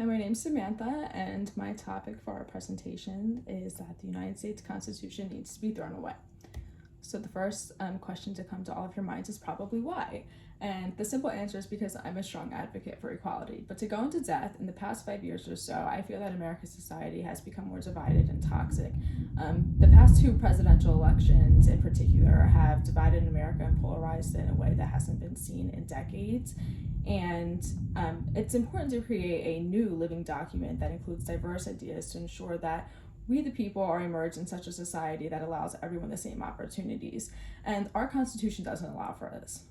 Hi, my name's Samantha, and my topic for our presentation is that the United States Constitution needs to be thrown away. So the first question to come to all of your minds is probably why. And the simple answer is because I'm a strong advocate for equality. But to go into depth, in the past 5 years or so, I feel that America's society has become more divided and toxic. The past two presidential elections in particular have divided America and polarized it in a way that hasn't been seen in decades. And it's important to create a new living document that includes diverse ideas to ensure that we the people are emerged in such a society that allows everyone the same opportunities. And our Constitution doesn't allow for this.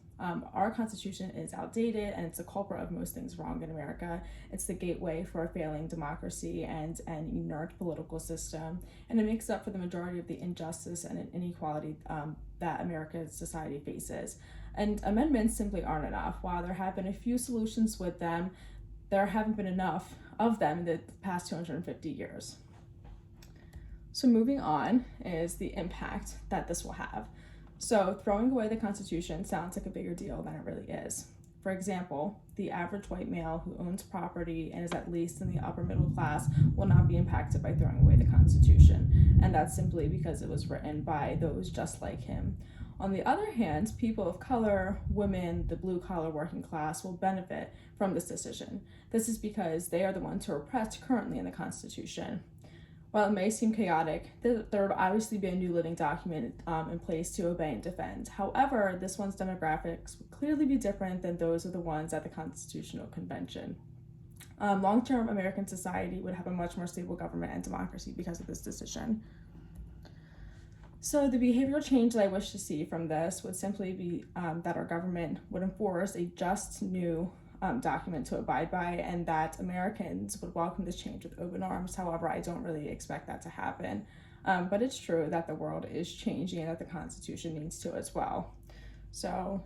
Our Constitution is outdated and it's a culprit of most things wrong in America. It's the gateway for a failing democracy and an inert political system. And it makes up for the majority of the injustice and inequality that America's society faces. And amendments simply aren't enough. While there have been a few solutions with them, there haven't been enough of them in the past 250 years. So moving on is the impact that this will have. So throwing away the Constitution sounds like a bigger deal than it really is. For example, the average white male who owns property and is at least in the upper middle class will not be impacted by throwing away the Constitution, and that's simply because it was written by those just like him. On the other hand, people of color, women, the blue-collar working class will benefit from this decision. This is because they are the ones who are oppressed currently in the Constitution. While it may seem chaotic, there would obviously be a new living document in place to obey and defend. However, this one's demographics would clearly be different than those of the ones at the Constitutional Convention. Long-term American society would have a much more stable government and democracy because of this decision. So the behavioral change that I wish to see from this would simply be that our government would enforce a just new document to abide by, and that Americans would welcome this change with open arms. However, I don't really expect that to happen. But it's true that the world is changing and that the Constitution needs to as well. So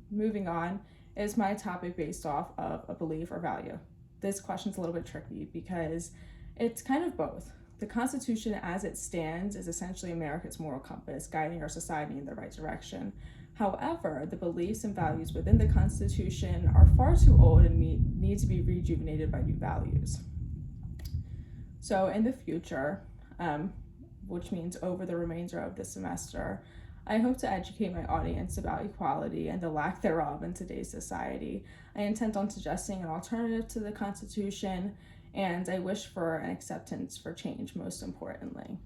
moving on, is my topic based off of a belief or value? This question's a little bit tricky because it's kind of both. The Constitution as it stands is essentially America's moral compass, guiding our society in the right direction. However, the beliefs and values within the Constitution are far too old and need to be rejuvenated by new values. So in the future, which means over the remainder of the semester, I hope to educate my audience about equality and the lack thereof in today's society. I intend on suggesting an alternative to the Constitution, and I wish for an acceptance for change, most importantly.